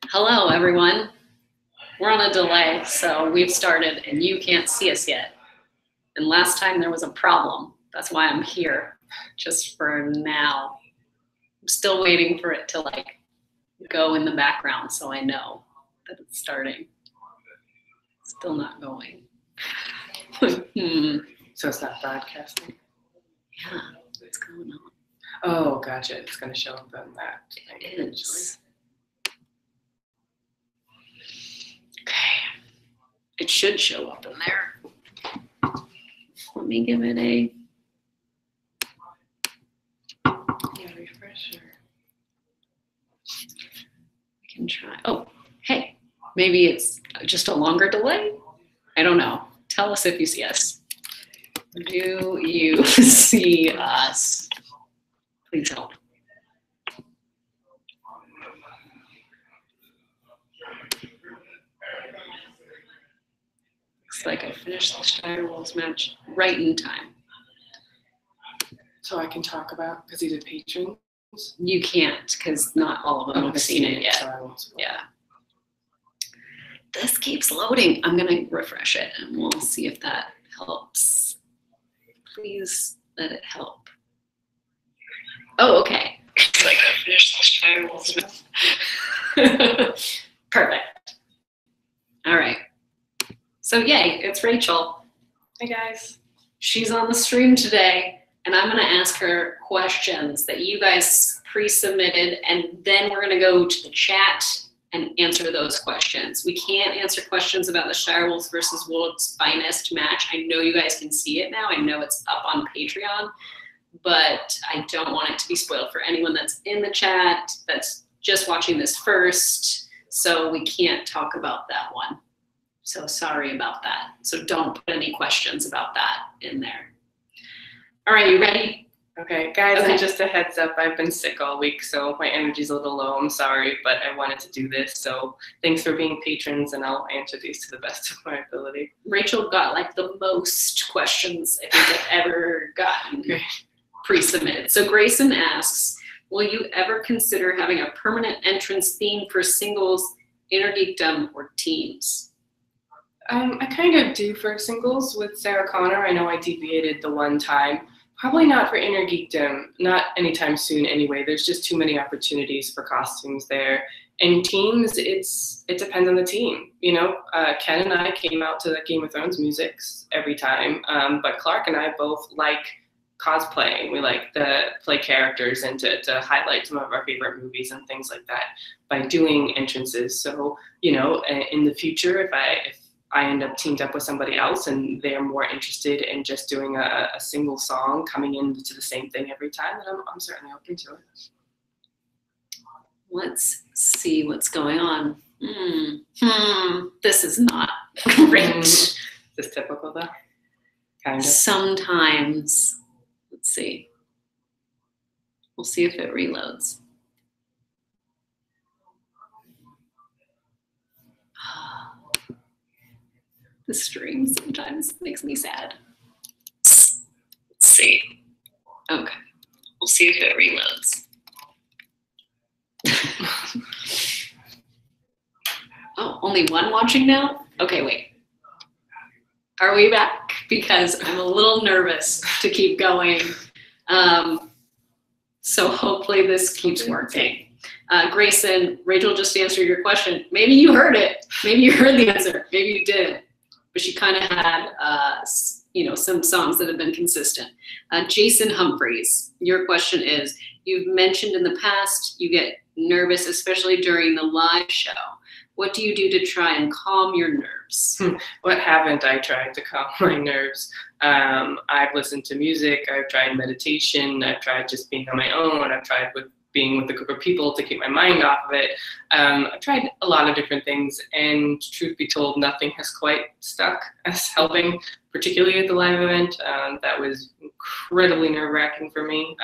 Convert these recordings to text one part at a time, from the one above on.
Hello, everyone. We're on a delay, so we've started and you can't see us yet. And last time there was a problem. That's why I'm here, just for now. I'm still waiting for it to like go in the background so I know that it's starting. Still not going. So it's not broadcasting? Yeah, what's going on? Oh, gotcha. It's going to show up on that. It is. Okay. It should show up in there. Let me give it a refresher. I can try. Oh, hey, maybe it's just a longer delay. I don't know. Tell us if you see us. Do you see us? Please help. Looks like I finished the Shire Wolves match right in time. So I can talk about, because these are patrons? You can't, because not all of them have seen it yet. So I won't spoil. Yeah. This keeps loading. I'm going to refresh it and we'll see if that helps. Please let it help. Oh, okay. It's like I finished the Shire Wolves match. Perfect. All right. So yay, it's Rachel. Hey guys. She's on the stream today, and I'm gonna ask her questions that you guys pre-submitted, and then we're gonna go to the chat and answer those questions. We can't answer questions about the Shire Wolves versus World's Finest match. I know you guys can see it now. I know it's up on Patreon, but I don't want it to be spoiled for anyone that's in the chat, that's just watching this first, so we can't talk about that one. So sorry about that. So don't put any questions about that in there. All right, you ready? Okay, guys, Okay. and just a heads up, I've been sick all week, so my energy's a little low. I'm sorry, but I wanted to do this. So thanks for being patrons, and I'll answer these to the best of my ability. Rachel got like the most questions I think I've ever gotten pre-submitted. So Grayson asks, will you ever consider having a permanent entrance theme for singles, intergeekdom, or teams? I kind of do for singles with Sarah Connor. I know I deviated the one time. Probably not for Inner Geekdom, not anytime soon anyway. There's just too many opportunities for costumes there. And teams, it depends on the team. You know, Ken and I came out to the Game of Thrones musics every time, but Clark and I both like cosplaying. We like to play characters and to highlight some of our favorite movies and things like that by doing entrances. So, you know, in the future, if I end up teamed up with somebody else and they're more interested in just doing a single song coming into the same thing every time, then I'm certainly open to it. Let's see what's going on. This is not great. Is this typical though? Kind of. Sometimes. Let's see. We'll see if it reloads. The stream sometimes makes me sad. Let's see. Okay. We'll see if it reloads. Oh, only one watching now? Okay, wait. Are we back? Because I'm a little nervous to keep going. So hopefully this keeps working. Grayson, Rachel just answered your question. Maybe you heard it. Maybe you heard the answer. Maybe you didn't. But she kind of had, you know, some songs that have been consistent. Jason Humphreys, your question is, you've mentioned in the past you get nervous, especially during the live show. What do you do to try and calm your nerves? What haven't I tried to calm my nerves? I've listened to music, I've tried meditation, I've tried just being on my own, I've tried being with a group of people to keep my mind off of it. I've tried a lot of different things, and truth be told, nothing has quite stuck as helping, particularly at the live event. That was incredibly nerve-wracking for me,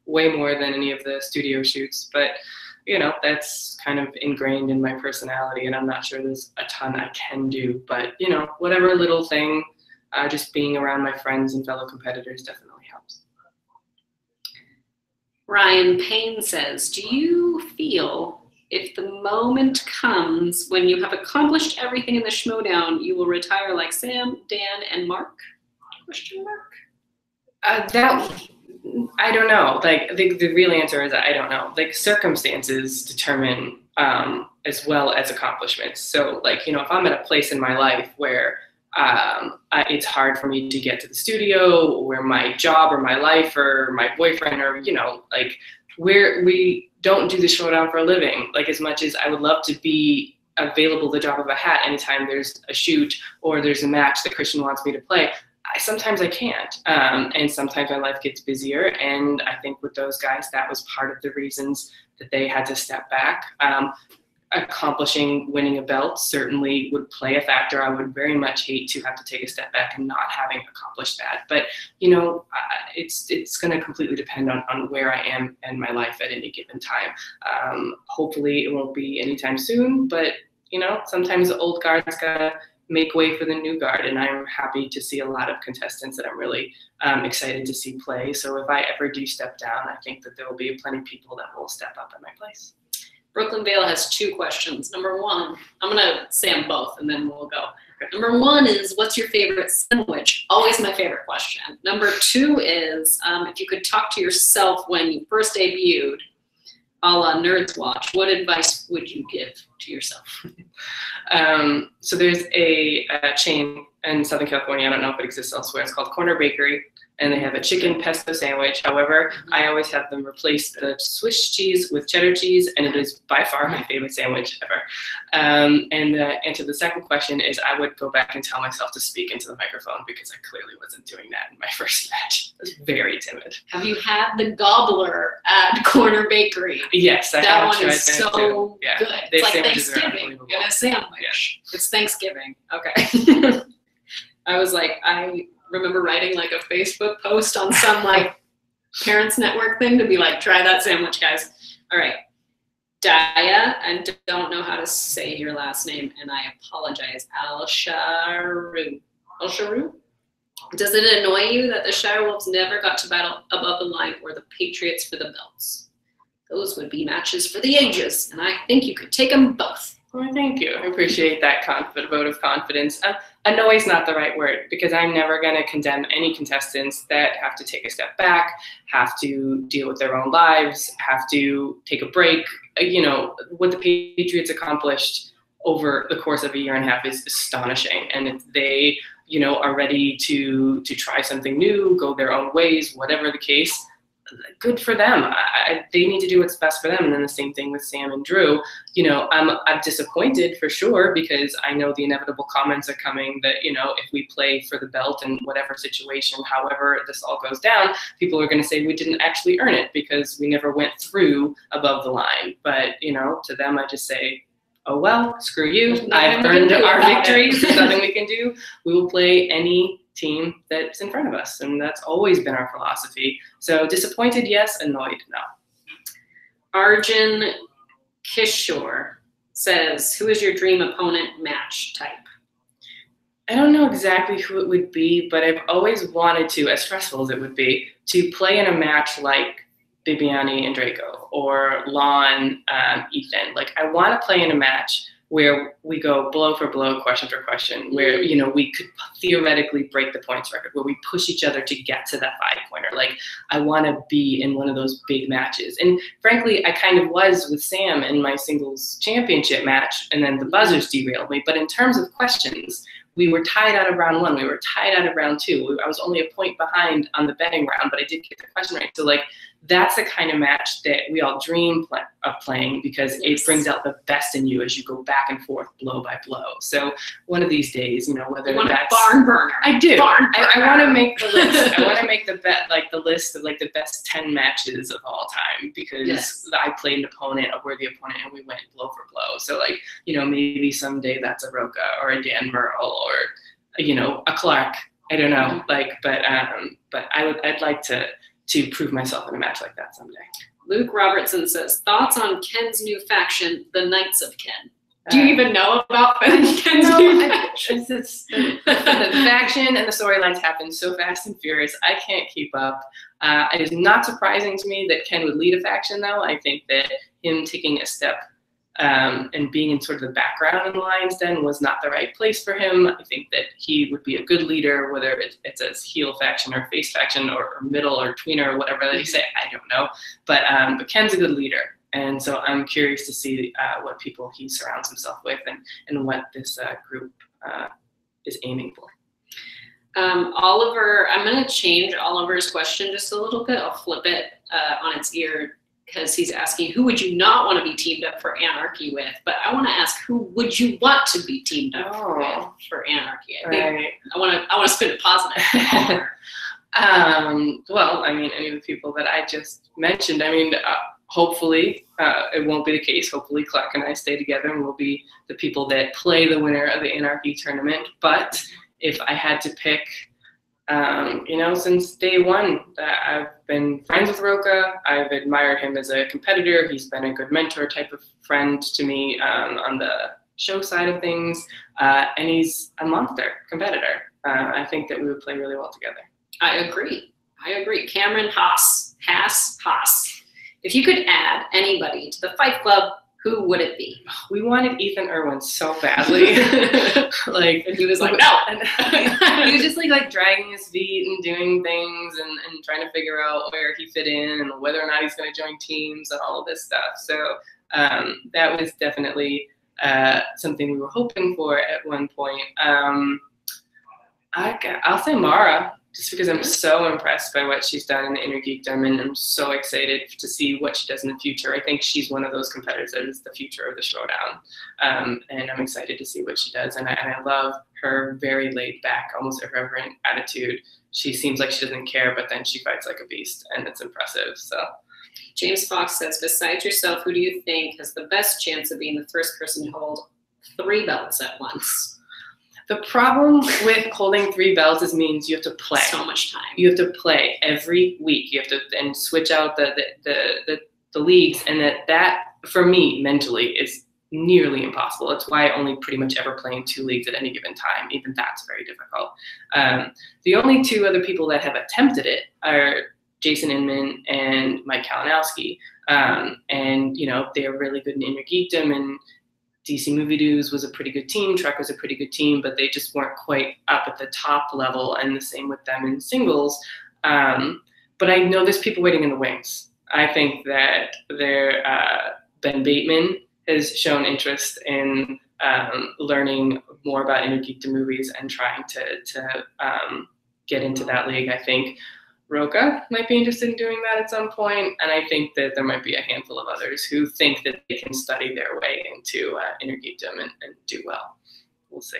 way more than any of the studio shoots. But you know, that's kind of ingrained in my personality, and I'm not sure there's a ton I can do. But you know, whatever little thing, just being around my friends and fellow competitors definitely helps. Ryan Payne says, do you feel if the moment comes when you have accomplished everything in the Schmodown, you will retire like Sam, Dan, and Mark? Question mark. That I don't know. Like the real answer is I don't know. Like circumstances determine as well as accomplishments. So like, you know, if I'm at a place in my life where it's hard for me to get to the studio, or my job or my life or my boyfriend, or, you know, like we don't do the Schmodown for a living. Like as much as I would love to be available the drop of a hat anytime there's a shoot or there's a match that Christian wants me to play, sometimes I can't, and sometimes my life gets busier, and I think with those guys, that was part of the reasons that they had to step back. Accomplishing winning a belt certainly would play a factor. I would very much hate to have to take a step back and not having accomplished that. But, you know, it's going to completely depend on where I am in my life at any given time. Hopefully it won't be anytime soon, but, you know, sometimes the old guard's got to make way for the new guard, and I'm happy to see a lot of contestants that I'm really excited to see play. So if I ever do step down, I think that there will be plenty of people that will step up in my place. Brooklyn Vale has 2 questions. Number 1, I'm gonna say them both and then we'll go. Okay. Number 1 is, what's your favorite sandwich? Always my favorite question. Number 2 is, if you could talk to yourself when you first debuted, a la Nerds Watch, what advice would you give to yourself? So there's a chain in Southern California, I don't know if it exists elsewhere, it's called Corner Bakery, and they have a chicken pesto sandwich. However, I always have them replace the Swiss cheese with cheddar cheese, and it is by far my favorite sandwich ever. And the answer to the second question is, I would go back and tell myself to speak into the microphone, because I clearly wasn't doing that in my first match. I was very timid. Have you had the gobbler at Corner Bakery? Yes, I have. That one is so yeah. good. It's like Thanksgiving in a sandwich. Yeah. It's Thanksgiving. Okay. I was like, I remember writing like a Facebook post on some like Parents Network thing to be like, try that sandwich, guys. All right. Daya, I don't know how to say your last name, and I apologize. Al-Sharu. Al-Sharu? Does it annoy you that the Shire Wolves never got to battle above the line, or the Patriots for the belts? Those would be matches for the ages, and I think you could take them both. Well, thank you. I appreciate that vote of confidence. Annoy is not the right word, because I'm never going to condemn any contestants that have to take a step back, have to deal with their own lives, have to take a break. You know, what the Patriots accomplished over the course of 1.5 years is astonishing. And if they, you know, are ready to try something new, go their own ways, whatever the case, good for them. They need to do what's best for them. And then the same thing with Sam and Drew. You know, I'm disappointed for sure, because I know the inevitable comments are coming that, you know, if we play for the belt in whatever situation, however this all goes down, people are going to say we didn't actually earn it because we never went through above the line. But, you know, to them, I just say, oh, well, screw you. I've earned our victories. There's nothing we can do. We will play any team that's in front of us, and that's always been our philosophy. So disappointed, yes. Annoyed, no. Arjun Kishore says, who is your dream opponent match type? I don't know exactly who it would be, but I've always wanted to, as stressful as it would be, to play in a match like Bibiani and Draco, or Lon, Ethan. Like, I want to play in a match where we go blow for blow, question for question, where, you know, we could theoretically break the points record, where we push each other to get to that 5-pointer. Like, I want to be in one of those big matches. And frankly, I kind of was with Sam in my singles championship match, and then the buzzers derailed me. But in terms of questions, we were tied out of round 1. We were tied out of round 2. I was only a point behind on the betting round, but I did get the question right. So, like, that's the kind of match that we all dream of playing, because it brings out the best in you as you go back and forth, blow by blow. So one of these days, you know, whether that's barn burner. I do. I want to make the list. I want to make the list of like the best 10 matches of all time, because I played an opponent, a worthy opponent, and we went blow for blow. So, like, you know, maybe someday that's a Roca or a Dan Merle or, you know, a Clark. I don't know. Like, but I'd like to prove myself in a match like that someday. Luke Robertson says, thoughts on Ken's new faction, the Knights of Ken? Do you even know about Ken's it's the faction and the storylines happen so fast and furious. I can't keep up. It is not surprising to me that Ken would lead a faction, though. I think that him taking a step and being in sort of the background in the Lion's Den was not the right place for him. I think that he would be a good leader, whether it's a heel faction or face faction or middle or tweener or whatever that you say. I don't know. But Ken's a good leader. And so I'm curious to see what people he surrounds himself with and what this group is aiming for. Oliver, I'm going to change Oliver's question just a little bit. I'll flip it on its ear because he's asking, who would you not want to be teamed up for Anarchy with? But I want to ask, who would you want to be teamed up with for Anarchy? I think I want to spin it positive. Well, I mean, any of the people that I just mentioned, I mean, hopefully it won't be the case. Hopefully Clark and I stay together and we'll be the people that play the winner of the Anarchy tournament. But if I had to pick, since day one, I've been friends with Rocha. I've admired him as a competitor. He's been a good mentor type of friend to me on the show side of things. And he's a monster competitor. I think that we would play really well together. I agree. Cameron Haas. If you could add anybody to the Fight Club, who would it be? We wanted Ethan Irwin so badly. And he was like, no. He was just like dragging his feet and doing things and trying to figure out where he fit in and whether or not he's going to join teams and all of this stuff. So that was definitely something we were hoping for at one point. I'll say Mara, just because I'm so impressed by what she's done in the Inner Geekdom, and I'm so excited to see what she does in the future. I think she's one of those competitors that is the future of the showdown, and I'm excited to see what she does. And I love her very laid back, almost irreverent attitude. She seems like she doesn't care, but then she fights like a beast, and it's impressive. So, James Fox says, besides yourself, who do you think has the best chance of being the first person to hold 3 belts at once? The problem with holding 3 belts is means you have to play so much time. You have to play every week. You have to then switch out the leagues, and that for me mentally is nearly impossible. That's why I only pretty much ever play in 2 leagues at any given time. Even that's very difficult. The only 2 other people that have attempted it are Jason Inman and Mike Kalinowski, and they're really good in Inner Geekdom, and DC Movie Dudes was a pretty good team. Trek was a pretty good team, but they just weren't quite up at the top level, and the same with them in singles. But I know there's people waiting in the wings. I think that Ben Bateman has shown interest in learning more about Inner Geekdom movies and trying to get into that league. I think Rocha might be interested in doing that at some point, and I think that there might be a handful of others who think that they can study their way into Inner Geekdom and do well. We'll see.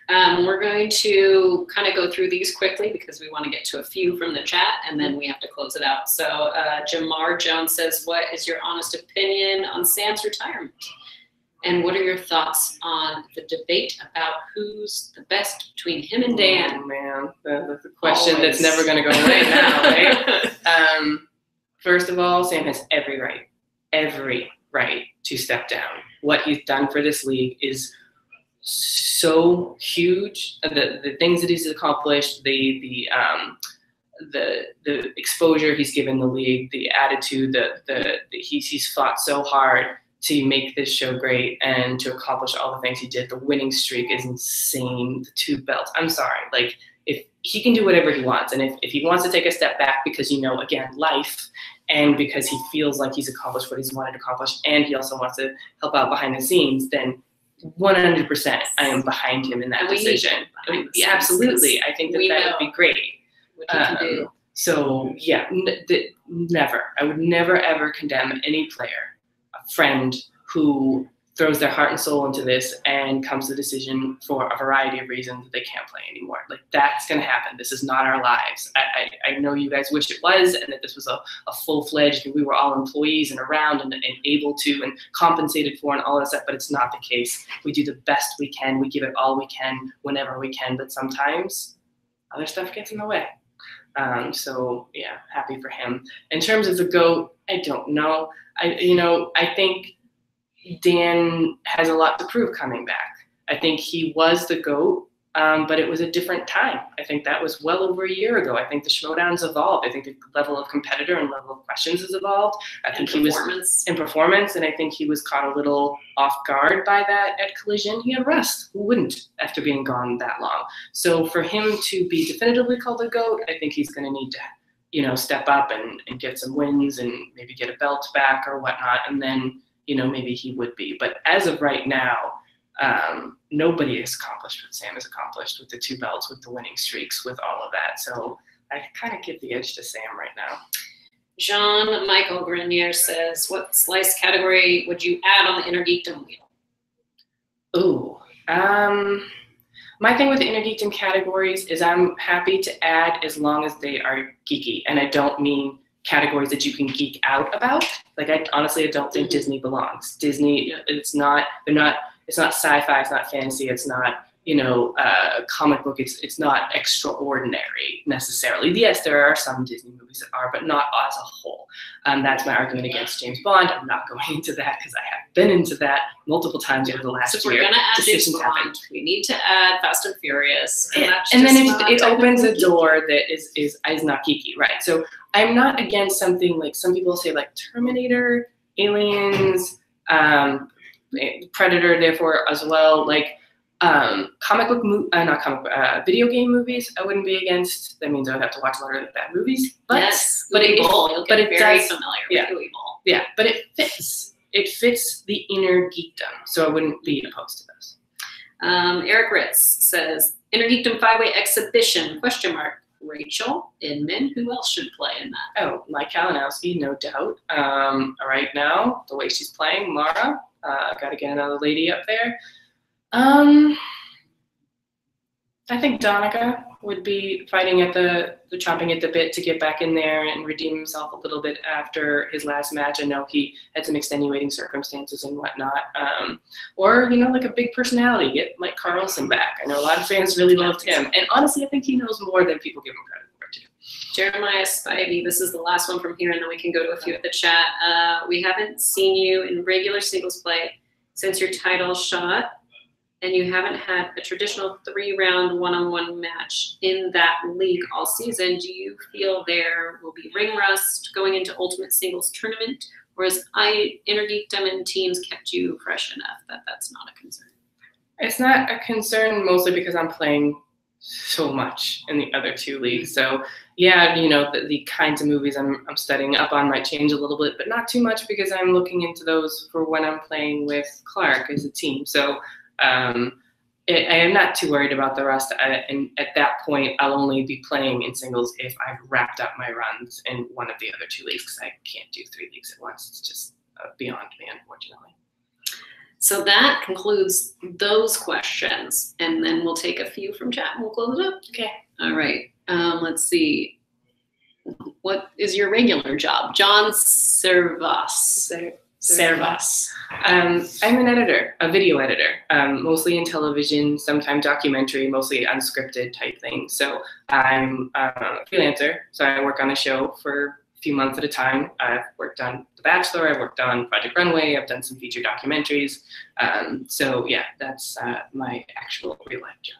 We're going to kind of go through these quickly because we want to get to a few from the chat, and then we have to close it out. So Jamar Jones says, what is your honest opinion on Sam's retirement? And what are your thoughts on the debate about who's the best between him and Dan? Oh, man, that's a question that's never going to go away now, right? First of all, Sam has every right to step down. What he's done for this league is so huge. The things that he's accomplished, the exposure he's given the league, the attitude, he's fought so hard to make this show great and to accomplish all the things he did. The winning streak is insane. The 2 belts. I'm sorry. Like, if he can do whatever he wants, and if he wants to take a step back because, again, life, and because he feels like he's accomplished what he's wanted to accomplish, and he also wants to help out behind the scenes, then 100% I am behind him in that decision. Absolutely. I think that would be great. What you can do. So, yeah, never. I would never, ever condemn any player, friend who throws their heart and soul into this and comes to the decision for a variety of reasons that they can't play anymore. Like, that's going to happen. This is not our lives. I know you guys wish it was, and that this was a full-fledged, and we were all employees and around and able to and compensated for and all that stuff, but it's not the case. We do the best we can. We give it all we can whenever we can, but sometimes other stuff gets in the way. So yeah, happy for him. In terms of the GOAT, I don't know. I think Dan has a lot to prove coming back. I think he was the GOAT, but it was a different time. I think that was well over a year ago. I think the Schmoedown's evolved. I think the level of competitor and level of questions has evolved. I think he was in performance, and I think he was caught a little off guard by that at Collision. He had rest. Who wouldn't after being gone that long? So for him to be definitively called a GOAT, I think he's going to need to, you know, step up and get some wins and maybe get a belt back or whatnot, and then, you know, maybe he would be. But as of right now, nobody has accomplished what Sam has accomplished with the 2 belts, with the winning streaks, with all of that. So I kind of give the edge to Sam right now. Jean-Michael Grenier says, what slice category would you add on the Inner Geekdom wheel? Ooh, my thing with the Inner Geekdom categories is I'm happy to add as long as they are geeky. And I don't mean categories that you can geek out about. Like, I don't think Disney belongs. Disney, it's not sci-fi, it's not fantasy, it's not, you know, comic book, it's not extraordinary necessarily. Yes, there are some Disney movies that are, but not as a whole. That's my argument against James Bond. I'm not going into that because I have been into that multiple times over the last year. So we're going to add James Bond. We need to add Fast and Furious. And then it opens a door that is not geeky, right? So I'm not against something like some people say like Terminator, Aliens, Predator, therefore as well, like video game movies. I wouldn't be against. That means I would have to watch a lot of bad movies. But, yes, but it very familiar with Uwe Boll. Yeah, but it fits. It fits the inner geekdom, so I wouldn't be opposed to those. Eric Ritz says Inner Geekdom 5-way exhibition ? Rachel Inman. Who else should play in that? Oh, Mike Kalinowski, no doubt. Right now, the way she's playing, Mara. Got to get another lady up there. I think Donica would be fighting at the chomping at the bit to get back in there and redeem himself a little bit after his last match. I know he had some extenuating circumstances and whatnot. Or, you know, like a big personality, get Mike Carlson back. I know a lot of fans really loved him. And honestly, I think he knows more than people give him credit for, too. Jeremiah Spivey, this is the last one from here, and then we can go to a few at the chat. We haven't seen you in regular singles play since your title shot, and you haven't had a traditional 3-round one-on-one match in that league all season. Do you feel there will be ring rust going into Ultimate Singles Tournament, or has Inner Geekdom and teams kept you fresh enough that that's not a concern? It's not a concern, mostly because I'm playing so much in the other 2 leagues. So yeah, you know, the kinds of movies I'm studying up on might change a little bit, but not too much because I'm looking into those for when I'm playing with Clark as a team. So I am not too worried about the rest. And at that point, I'll only be playing in singles if I've wrapped up my runs in one of the other 2 leagues, because I can't do 3 leagues at once. It's just beyond me, unfortunately. So that concludes those questions, and then we'll take a few from chat and we'll close it up. Okay. All right. Let's see. What is your regular job? John Servas. I'm an editor, a video editor, mostly in television, sometimes documentary, mostly unscripted type things. So I'm a freelancer, so I work on a show for a few months at a time. I've worked on The Bachelor, I've worked on Project Runway, I've done some feature documentaries. So yeah, that's my actual real life job.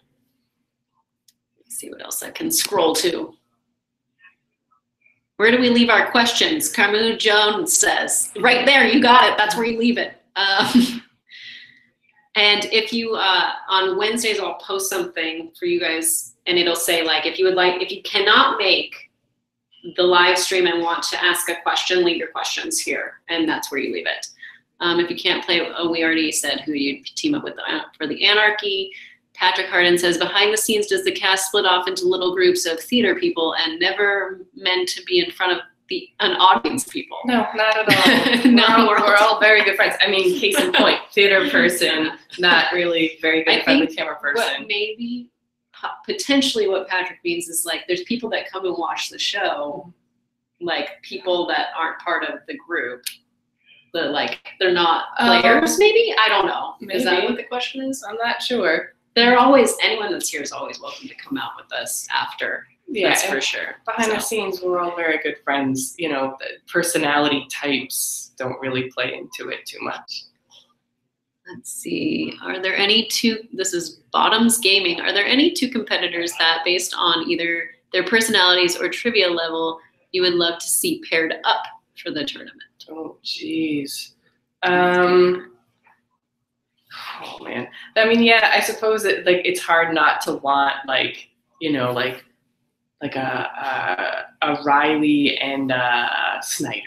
Let's see what else I can scroll to. Where do we leave our questions? Carmu Jones says, right there, you got it. That's where you leave it. And if you, on Wednesdays, I'll post something for you guys, and it'll say like, if you cannot make the live stream and want to ask a question, leave your questions here, and that's where you leave it. If you can't play, we already said who you team up with for the Anarchy. Patrick Harden says, behind the scenes, does the cast split off into little groups of theater people and never meant to be in front of an audience people? No, not at all. No, we're all very good friends. I mean, case in point, theater person, not really very good friendly camera person. Maybe potentially what Patrick means is like there's people that come and watch the show, like people that aren't part of the group. But like they're not players, maybe? I don't know. Maybe. Is that what the question is? I'm not sure. Anyone that's here is always welcome to come out with us after. Yeah, that's for sure. Behind the scenes, we're all very good friends. You know, the personality types don't really play into it too much. Let's see. Are there any two? This is Bottoms Gaming. Are there any two competitors that, based on either their personalities or trivia level, you would love to see paired up for the tournament? Oh, geez. Oh man. I mean, yeah. I suppose it's hard not to want like a Riley and Snyder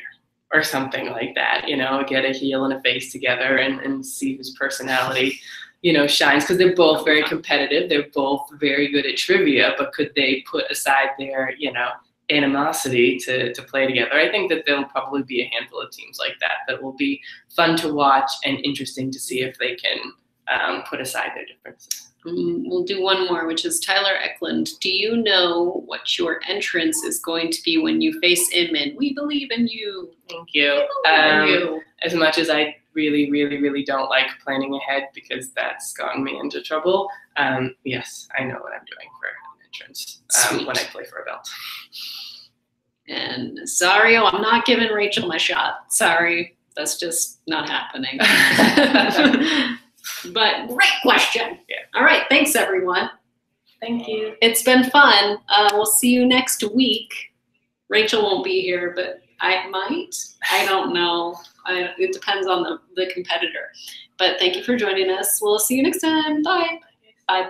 or something like that. Get a heel and a face together and see whose personality shines, because they're both very competitive. They're both very good at trivia, but could they put aside their animosity to play together? I think that there'll probably be a handful of teams like that will be fun to watch and interesting to see if they can put aside their differences. We'll do one more, which is Tyler Eklund. Do you know what your entrance is going to be when you face Inman? We believe in you. Thank you. As much as I really, really, really don't like planning ahead, because that's gotten me into trouble, yes, I know what I'm doing for an entrance when I play for a belt. And Zario, I'm not giving Rachel my shot. Sorry, that's just not happening. But great question. Yeah. All right, thanks everyone. Thank you. It's been fun. We'll see you next week. Rachel won't be here, but I might. I don't know. It depends on the competitor. But thank you for joining us. We'll see you next time. Bye. Bye.